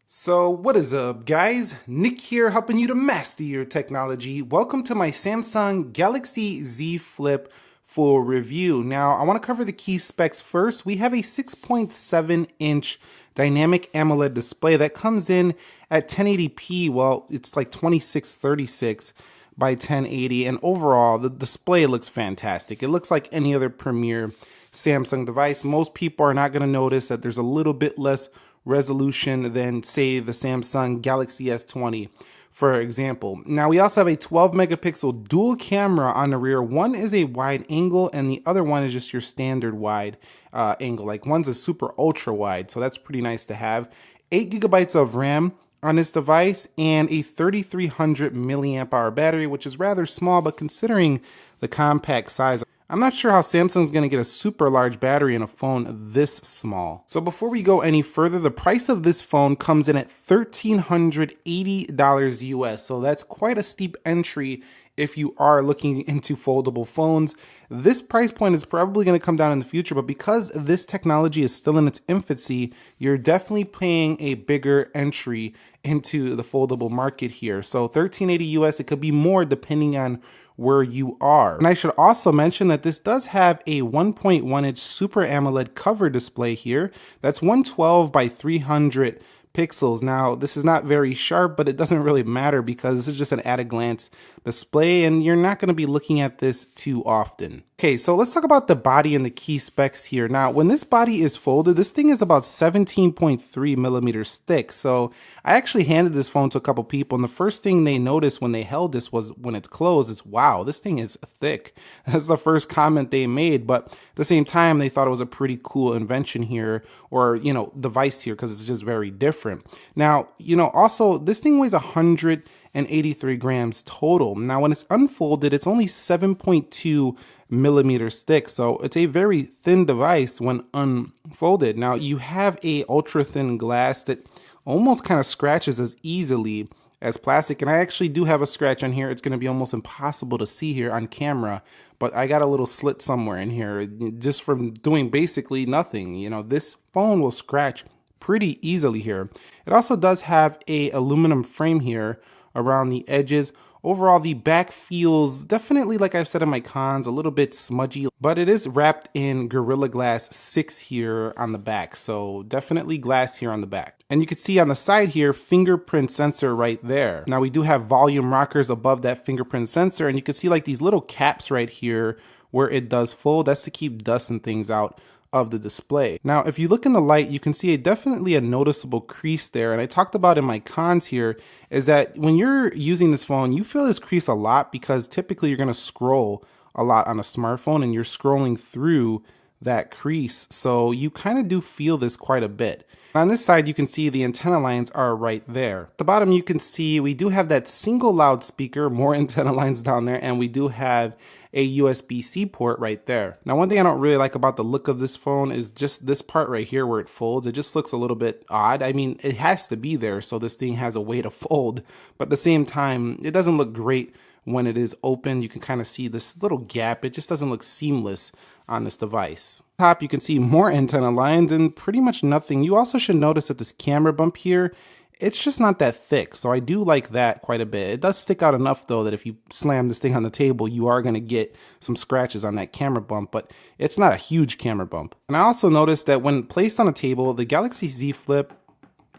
So what is up, guys? Nick here, helping you to master your technology. Welcome to my Samsung Galaxy Z Flip full review. Now, I want to cover the key specs first. We have a 6.7-inch dynamic AMOLED display that comes in at 1080p. Well, it's like 2636 by 1080, and overall, the display looks fantastic. It looks like any other premier Samsung device. Most people are not going to notice that there's a little bit less resolution than, say, the Samsung Galaxy S20, for example. Now, we also have a 12 megapixel dual camera on the rear. One is a wide angle and the other one is just your standard wide angle. Like, one's a super ultra wide, so that's pretty nice to have. 8 gigabytes of RAM on this device and a 3300 milliamp hour battery, which is rather small, but considering the compact size, I'm not sure how Samsung's going to get a super large battery in a phone this small. So before we go any further, the price of this phone comes in at $1,380 US. So that's quite a steep entry if you are looking into foldable phones. This price point is probably going to come down in the future, but because this technology is still in its infancy, you're definitely paying a bigger entry into the foldable market here. So $1,380 US, it could be more depending on where you are. And I should also mention that this does have a 1.1-inch Super AMOLED cover display here. That's 112 by 300 pixels. Now, this is not very sharp, but it doesn't really matter because this is just an at-a-glance display and you're not going to be looking at this too often. Okay, so let's talk about the body and the key specs here. Now, when this body is folded, this thing is about 17.3 millimeters thick. So I actually handed this phone to a couple people, and the first thing they noticed when they held this was when it's closed is, wow, this thing is thick. That's the first comment they made, but at the same time, they thought it was a pretty cool invention here, or, device here, because it's just very different. Now, also, this thing weighs 183 grams total. Now, when it's unfolded, it's only 7.2 millimeters thick, so it's a very thin device when unfolded. Now, you have a ultra thin glass that almost kind of scratches as easily as plastic, and I actually do have a scratch on here. It's going to be almost impossible to see here on camera, but I got a little slit somewhere in here just from doing basically nothing. This phone will scratch pretty easily here. It also does have a aluminum frame here around the edges. Overall, the back feels definitely, like I've said in my cons, a little bit smudgy, but it is wrapped in Gorilla Glass 6 here on the back, so definitely glass here on the back. And you can see on the side here, fingerprint sensor right there. Now, we do have volume rockers above that fingerprint sensor, and you can see like these little caps right here where it does fold. That's to keep dust and things out of the display. Now, if you look in the light, you can see definitely a noticeable crease there. And I talked about in my cons here is that when you're using this phone, you feel this crease a lot because typically you're going to scroll a lot on a smartphone and you're scrolling through that crease. So you kind of do feel this quite a bit. On this side, you can see the antenna lines are right there. At the bottom, you can see we do have that single loudspeaker, more antenna lines down there, and we do have a USB-C port right there. Now, one thing I don't really like about the look of this phone is just this part right here where it folds. It just looks a little bit odd. I mean, it has to be there so this thing has a way to fold, but at the same time, it doesn't look great when it is open. You can kind of see this little gap. It just doesn't look seamless on this device. Top, you can see more antenna lines and pretty much nothing. You also should notice that this camera bump here, it's just not that thick, so I do like that quite a bit. It does stick out enough, though, that if you slam this thing on the table, you are going to get some scratches on that camera bump, but it's not a huge camera bump. And I also noticed that when placed on a table, the Galaxy Z Flip,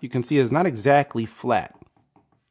you can see, is not exactly flat.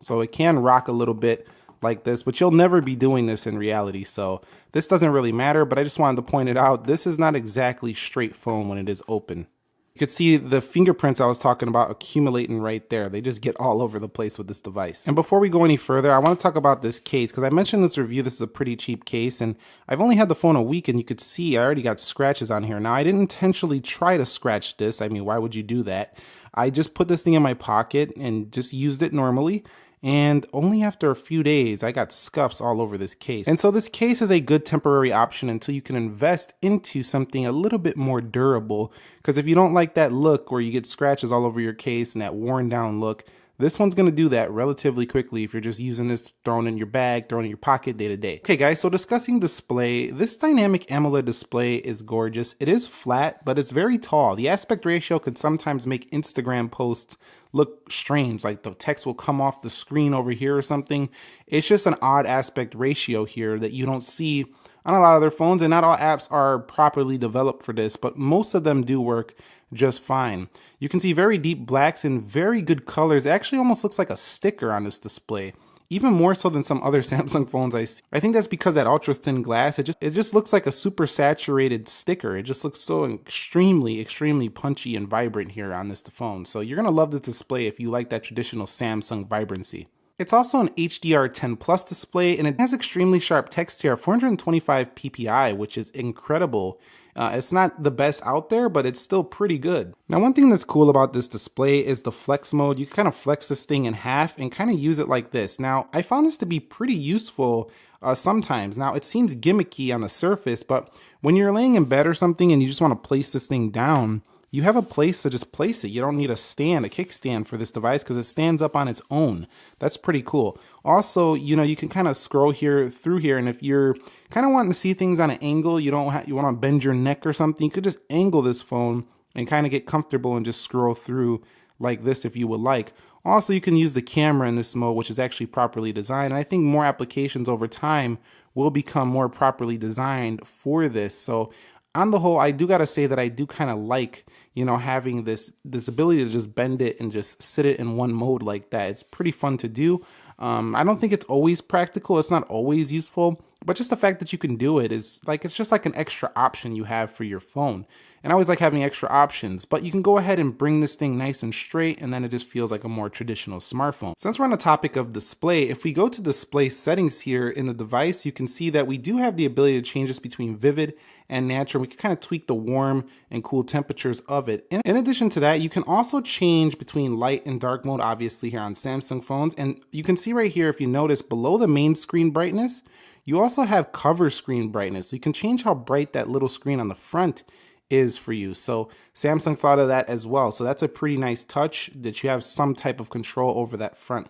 So it can rock a little bit like this, but you'll never be doing this in reality, so this doesn't really matter, but I just wanted to point it out. This is not exactly straight phone when it is open. You could see the fingerprints I was talking about accumulating right there. They just get all over the place with this device. And before we go any further, I want to talk about this case because I mentioned in this review this is a pretty cheap case, and I've only had the phone a week, and you could see I already got scratches on here. Now, I didn't intentionally try to scratch this. I mean, why would you do that? I just put this thing in my pocket and just used it normally. And only after a few days, I got scuffs all over this case. And so this case is a good temporary option until you can invest into something a little bit more durable. Because if you don't like that look where you get scratches all over your case and that worn down look, This one's going to do that relatively quickly if you're just using this thrown in your bag, thrown in your pocket day to day. Okay guys, so discussing display, this dynamic AMOLED display is gorgeous. It is flat, but it's very tall. The aspect ratio can sometimes make Instagram posts look strange, like the text will come off the screen over here or something. It's just an odd aspect ratio here that you don't see on a lot of their phones, and not all apps are properly developed for this, but most of them do work just fine. You can see very deep blacks and very good colors. It actually almost looks like a sticker on this display, even more so than some other Samsung phones I see. I think that's because that ultra thin glass, it just looks like a super saturated sticker. It just looks so extremely punchy and vibrant here on this phone. So you're gonna love this display if you like that traditional Samsung vibrancy. It's also an HDR10 Plus display, and it has extremely sharp text here, 425 ppi, which is incredible. It's not the best out there, but it's still pretty good. Now, one thing that's cool about this display is the flex mode. You can kind of flex this thing in half and kind of use it like this. Now, I found this to be pretty useful sometimes. Now, it seems gimmicky on the surface, but when you're laying in bed or something and you just want to place this thing down, you have a place to just place it. You don't need a stand, a kickstand for this device because it stands up on its own. That's pretty cool. Also, you can kind of scroll through here, and if you're kind of wanting to see things on an angle, you want to bend your neck or something, you could just angle this phone and kind of get comfortable and just scroll through like this if you would like. Also, you can use the camera in this mode, which is actually properly designed. And I think more applications over time will become more properly designed for this. So on the whole, I do got to say that I do kind of like, having this ability to just bend it and just sit it in one mode like that. It's pretty fun to do. I don't think it's always practical. It's not always useful, but just the fact that you can do it is like, it's just like an extra option you have for your phone. And I always like having extra options, but you can go ahead and bring this thing nice and straight, and then it just feels like a more traditional smartphone. Since we're on the topic of display, if we go to display settings here in the device, you can see that we do have the ability to change this between vivid and natural. We can kind of tweak the warm and cool temperatures of it. In addition to that, you can also change between light and dark mode, obviously here on Samsung phones. And you can see right here, if you notice below the main screen brightness, you also have cover screen brightness. So you can change how bright that little screen on the front is for you. So Samsung thought of that as well. So that's a pretty nice touch that you have some type of control over that front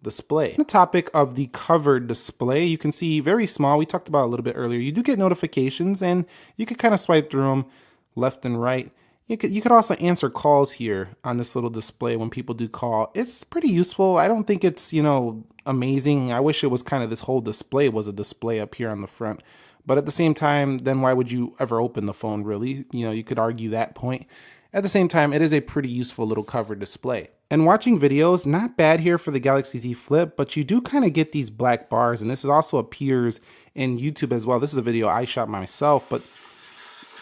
display. On the topic of the covered display, you can see very small. We talked about it a little bit earlier. You do get notifications, and you can kind of swipe through them left and right. You could also answer calls here on this little display when people do call. It's pretty useful. I don't think it's, amazing. I wish it was kind of this whole display was a display up here on the front. But at the same time, then why would you ever open the phone, really? You could argue that point. At the same time, it is a pretty useful little cover display. And watching videos, not bad here for the Galaxy Z Flip, but you do kind of get these black bars, and this also appears in YouTube as well. This is a video I shot myself, but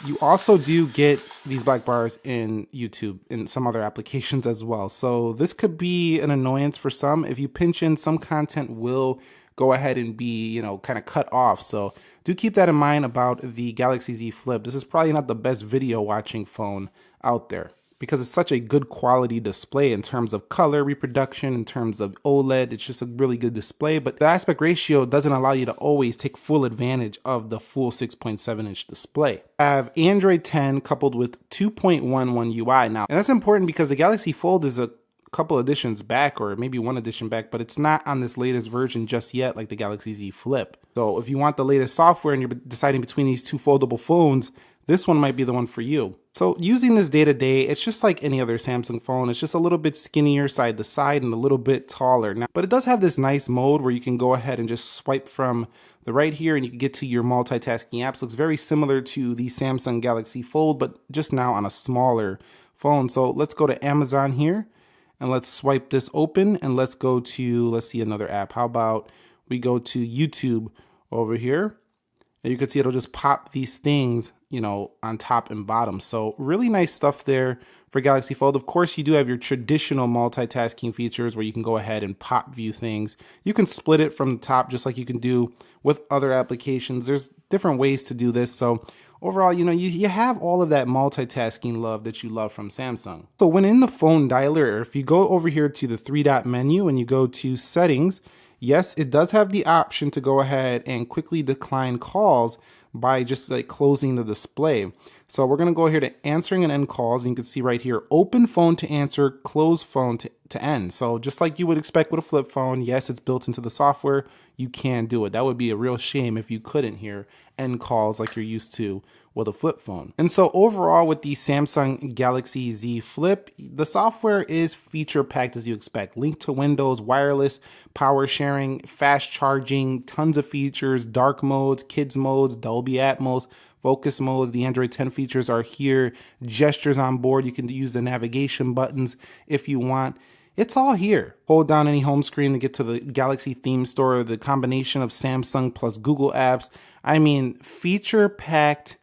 you also do get these black bars in YouTube and some other applications as well. So this could be an annoyance for some. If you pinch in, some content will go ahead and be, kind of cut off. So do keep that in mind about the Galaxy Z Flip. This is probably not the best video watching phone out there because it's such a good quality display in terms of color reproduction, in terms of OLED. It's just a really good display, but the aspect ratio doesn't allow you to always take full advantage of the full 6.7-inch display. I have Android 10 coupled with 2.11 UI now, and that's important because the Galaxy Fold is a couple editions back, or maybe one edition back, but it's not on this latest version just yet like the Galaxy Z Flip. So if you want the latest software and you're deciding between these two foldable phones, this one might be the one for you. So using this day to day, it's just like any other Samsung phone. It's just a little bit skinnier side to side and a little bit taller now, but it does have this nice mode where you can go ahead and just swipe from the right here and you can get to your multitasking apps. Looks very similar to the Samsung Galaxy Fold, but just now on a smaller phone. So let's go to Amazon here. And let's swipe this open and let's go to, let's see another app. How about we go to YouTube over here? And you can see it'll just pop these things, on top and bottom. So really nice stuff there for Galaxy Fold. Of course, you do have your traditional multitasking features where you can go ahead and pop view things. You can split it from the top just like you can do with other applications. There's different ways to do this. So overall, you have all of that multitasking love that you love from Samsung. So when in the phone dialer, if you go over here to the 3-dot menu and you go to settings, yes, it does have the option to go ahead and quickly decline calls, by just like closing the display. So we're going to go here to answering and end calls. And you can see right here, open phone to answer, close phone to end. So just like you would expect with a flip phone, yes, it's built into the software. You can do it. That would be a real shame if you couldn't hear end calls like you're used to with a flip phone. And so overall with the Samsung Galaxy Z Flip, the software is feature packed as you expect. Link to Windows, wireless, power sharing, fast charging, tons of features, dark modes, kids modes, Dolby Atmos, focus modes. The Android 10 features are here. Gestures on board. You can use the navigation buttons if you want. It's all here. Hold down any home screen to get to the Galaxy theme store, the combination of Samsung plus Google apps. I mean, feature packed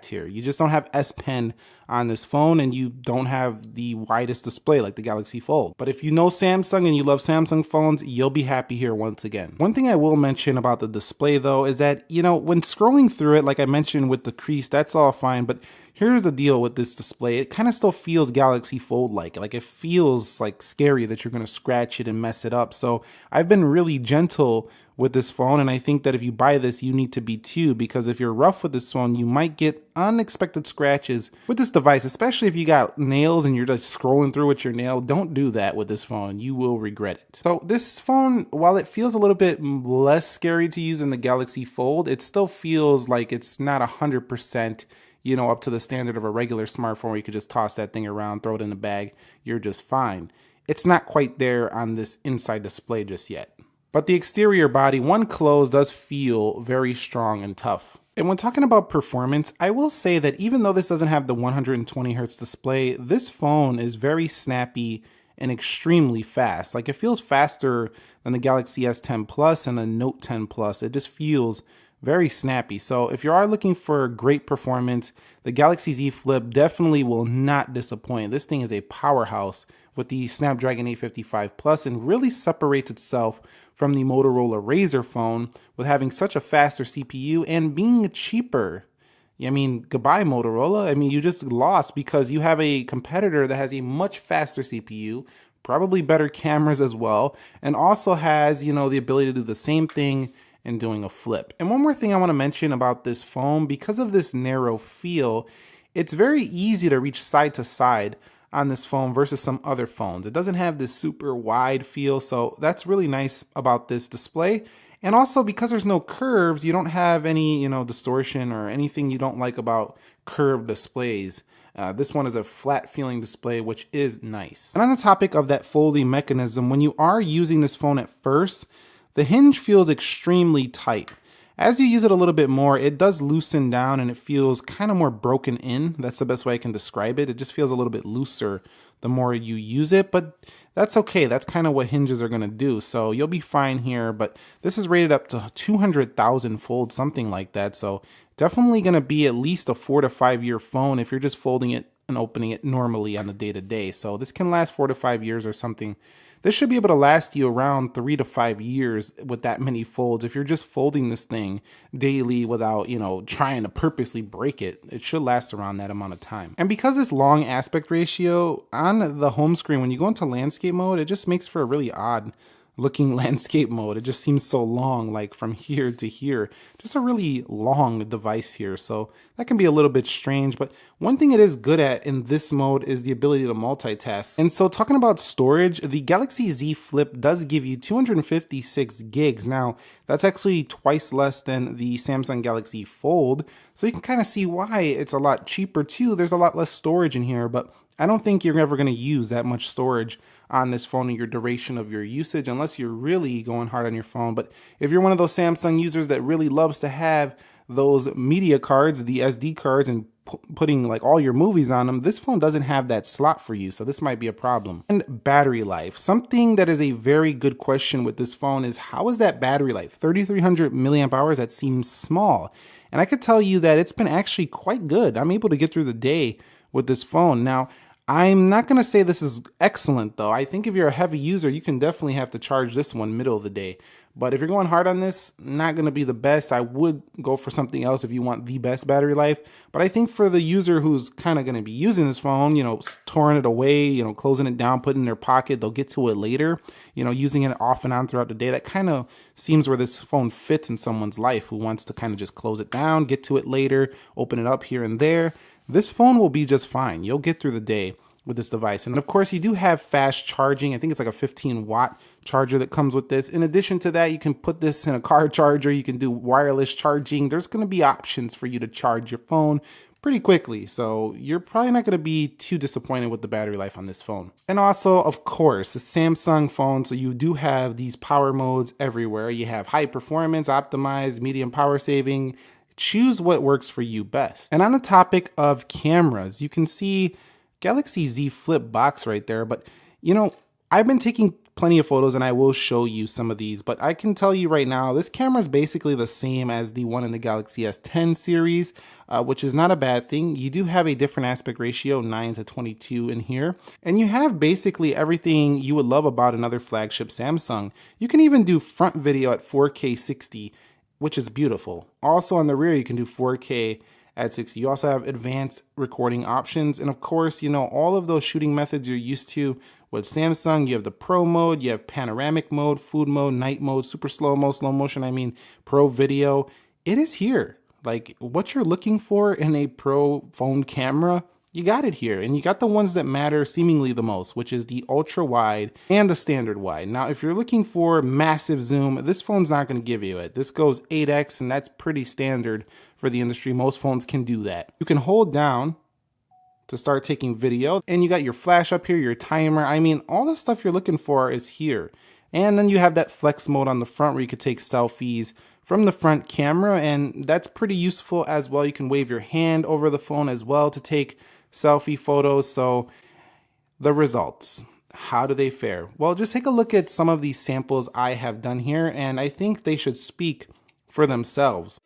here. You just don't have S Pen on this phone, and you don't have the widest display like the Galaxy Fold. But if you know Samsung and you love Samsung phones, you'll be happy here once again. One thing I will mention about the display though is that, you know, when scrolling through it, like I mentioned with the crease, that's all fine, but here's the deal with this display. It kind of still feels Galaxy Fold like it feels like scary that you're going to scratch it and mess it up. So I've been really gentle with this phone, and I think that if you buy this, you need to be too, because if you're rough with this phone, you might get unexpected scratches with this device, especially if you got nails and you're just scrolling through with your nail. Don't do that with this phone. You will regret it. So this phone, while it feels a little bit less scary to use than the Galaxy Fold, it still feels like it's not 100%, you know, up to the standard of a regular smartphone where you could just toss that thing around, throw it in the bag, you're just fine. It's not quite there on this inside display just yet. But the exterior body, when closed, does feel very strong and tough. And when talking about performance, I will say that even though this doesn't have the 120 Hz display, this phone is very snappy and extremely fast. Like, it feels faster than the Galaxy S10 Plus and the Note 10 Plus. It just feels very snappy. So if you are looking for great performance, the Galaxy Z Flip definitely will not disappoint. This thing is a powerhouse with the Snapdragon 855 Plus and really separates itself from the Motorola Razr phone with having such a faster CPU and being cheaper. I mean, goodbye Motorola. I mean, you just lost because you have a competitor that has a much faster CPU, probably better cameras as well, and also has, you know, the ability to do the same thing and doing a flip. And one more thing I want to mention about this phone, because of this narrow feel, it's very easy to reach side to side on this phone versus some other phones. It doesn't have this super wide feel, so that's really nice about this display. And also because there's no curves, you don't have any, you know, distortion or anything you don't like about curved displays. This one is a flat feeling display, which is nice. And on the topic of that folding mechanism, when you are using this phone at first, the hinge feels extremely tight. As you use it a little bit more, it does loosen down and it feels kind of more broken in. That's the best way I can describe it. It just feels a little bit looser the more you use it, but that's okay. That's kind of what hinges are going to do. So you'll be fine here, but this is rated up to 200,000 folds, something like that. So definitely going to be at least a 4 to 5 year phone if you're just folding it and opening it normally on the day to day. So this can last 4 to 5 years or something. This should be able to last you around 3 to 5 years with that many folds. If you're just folding this thing daily without, you know, trying to purposely break it, it should last around that amount of time. And because this long aspect ratio on the home screen, when you go into landscape mode, it just makes for a really odd looking landscape mode. It just seems so long, like from here to here. Just a really long device here. So that can be a little bit strange, but one thing it is good at in this mode is the ability to multitask. And so talking about storage, the Galaxy Z Flip does give you 256 gigs. Now, that's actually twice less than the Samsung Galaxy Fold. So you can kind of see why it's a lot cheaper too. There's a lot less storage in here, but I don't think you're ever going to use that much storage on this phone in your duration of your usage unless you're really going hard on your phone. But if you're one of those Samsung users that really loves to have those media cards, the SD cards, and putting like all your movies on them, this phone doesn't have that slot for you, so this might be a problem. And battery life. Something that is a very good question with this phone is, how is that battery life? 3,300 milliamp hours, that seems small. And I could tell you that it's been actually quite good. I'm able to get through the day with this phone. Now, I'm not going to say this is excellent though. I think if you're a heavy user, you can definitely have to charge this one middle of the day. But if you're going hard on this, not going to be the best. I would go for something else if you want the best battery life. But I think for the user who's kind of going to be using this phone, storing it away, closing it down, putting it in their pocket, they'll get to it later, using it off and on throughout the day. That kind of seems where this phone fits in someone's life who wants to kind of just close it down, get to it later, open it up here and there. This phone will be just fine. You'll get through the day with this device. And of course, you do have fast charging. I think it's like a 15-watt charger that comes with this. In addition to that, you can put this in a car charger. You can do wireless charging. There's going to be options for you to charge your phone pretty quickly. So you're probably not going to be too disappointed with the battery life on this phone. And also, of course, a Samsung phone. So you do have these power modes everywhere. You have high performance, optimized, medium power saving. Choose what works for you best. And on the topic of cameras, you can see Galaxy Z Flip box right there. But, I've been taking plenty of photos and I will show you some of these. But I can tell you right now, this camera is basically the same as the one in the Galaxy S10 series, which is not a bad thing. You do have a different aspect ratio, 9:22 in here. And you have basically everything you would love about another flagship Samsung. You can even do front video at 4K 60, which is beautiful. Also on the rear, you can do 4K at 60. You also have advanced recording options. And of course, all of those shooting methods you're used to with Samsung. You have the pro mode, you have panoramic mode, food mode, night mode, super slow motion, pro video. It is here. Like what you're looking for in a pro phone camera, you got it here. And you got the ones that matter seemingly the most, which is the ultra wide and the standard wide. Now, if you're looking for massive zoom, this phone's not going to give you it. This goes 8x, and that's pretty standard for the industry. Most phones can do that. You can hold down to start taking video, and you got your flash up here, your timer. All the stuff you're looking for is here. And then you have that flex mode on the front where you could take selfies from the front camera, and that's pretty useful as well. You can wave your hand over the phone as well to take selfie photos. So the results, how do they fare? Well, just take a look at some of these samples I have done here, and I think they should speak for themselves.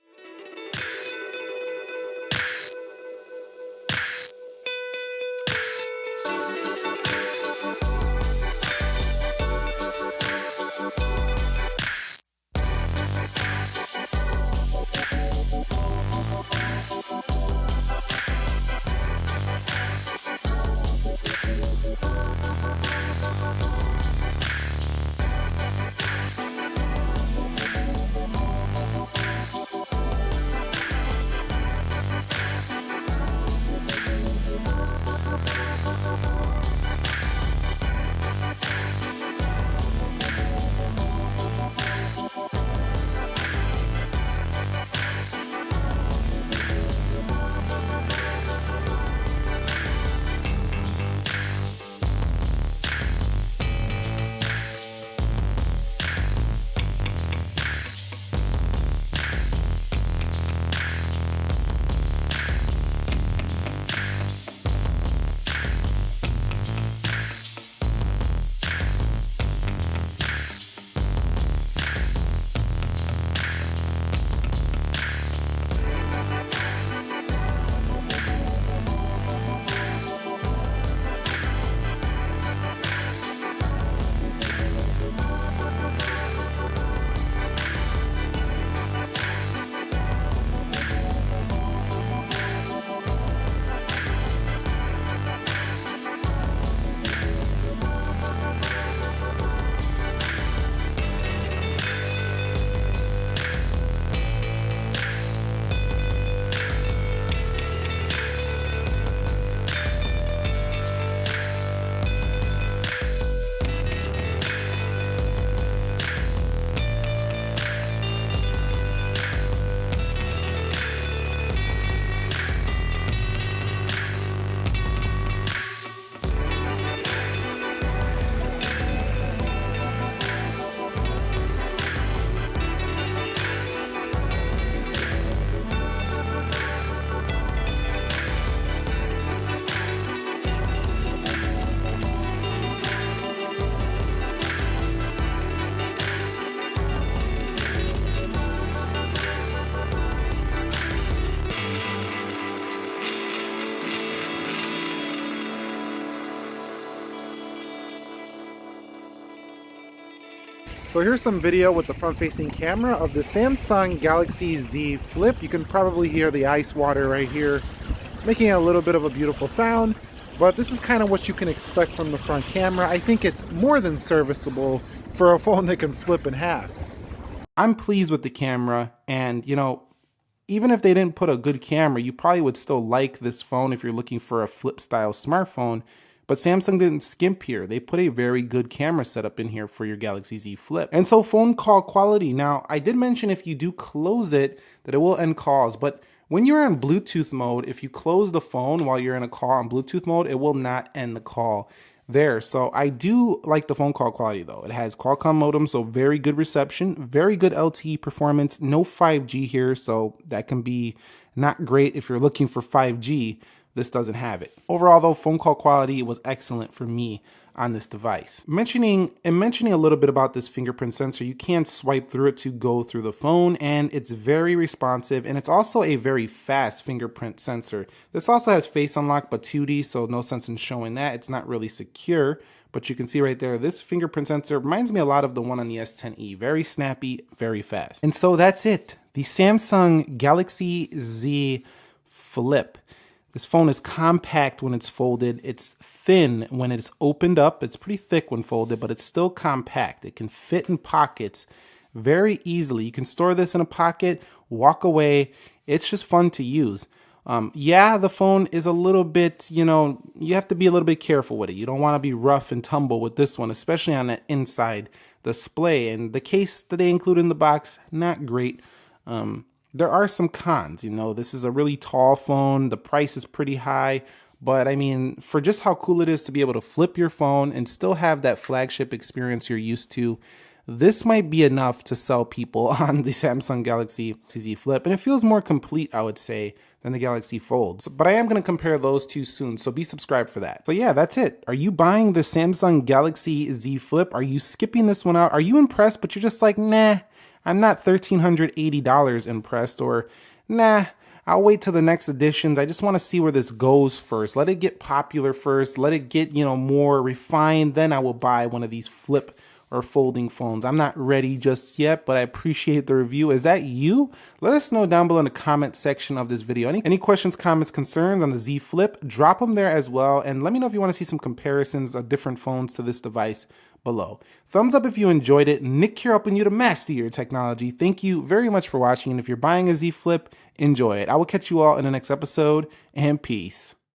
So here's some video with the front-facing camera of the Samsung Galaxy Z Flip. You can probably hear the ice water right here, making a little bit of a beautiful sound. But this is kind of what you can expect from the front camera. I think it's more than serviceable for a phone that can flip in half. I'm pleased with the camera, and even if they didn't put a good camera, you probably would still like this phone if you're looking for a flip style smartphone. But Samsung didn't skimp here. They put a very good camera setup in here for your Galaxy Z Flip. And so phone call quality. Now, I did mention if you do close it, that it will end calls. But when you're on Bluetooth mode, if you close the phone while you're in a call on Bluetooth mode, it will not end the call there. So I do like the phone call quality though. It has Qualcomm modem, so very good reception, very good LTE performance, no 5G here, so that can be not great if you're looking for 5G. This doesn't have it. Overall though, phone call quality was excellent for me on this device. Mentioning a little bit about this fingerprint sensor, you can swipe through it to go through the phone, and it's very responsive, and it's also a very fast fingerprint sensor. This also has face unlock but 2D, so no sense in showing that. It's not really secure, but you can see right there, this fingerprint sensor reminds me a lot of the one on the S10e. Very snappy, very fast. And so that's it. The Samsung Galaxy Z Flip. This phone is compact when it's folded. It's thin when it's opened up. It's pretty thick when folded, but it's still compact. It can fit in pockets very easily. You can store this in a pocket, walk away. It's just fun to use. Yeah, the phone is a little bit, you have to be a little bit careful with it. You don't want to be rough and tumble with this one, especially on the inside display. And the case that they include in the box, not great. There are some cons, this is a really tall phone. The price is pretty high, but I mean, for just how cool it is to be able to flip your phone and still have that flagship experience you're used to, this might be enough to sell people on the Samsung Galaxy Z Flip. And it feels more complete, I would say, than the Galaxy Fold. But I am going to compare those two soon, so be subscribed for that. So yeah, that's it. Are you buying the Samsung Galaxy Z Flip? Are you skipping this one out? Are you impressed, but you're just like, nah, I'm not $1,380 impressed, or nah, I'll wait till the next editions. I just want to see where this goes first. Let it get popular first. Let it get, more refined. Then I will buy one of these flip or folding phones. I'm not ready just yet, but I appreciate the review. Is that you? Let us know down below in the comment section of this video. Any questions, comments, concerns on the Z Flip, drop them there as well. And let me know if you want to see some comparisons of different phones to this device below. Thumbs up if you enjoyed it. Nick here, helping you to master your technology. Thank you very much for watching. And if you're buying a Z Flip, enjoy it. I will catch you all in the next episode, and peace.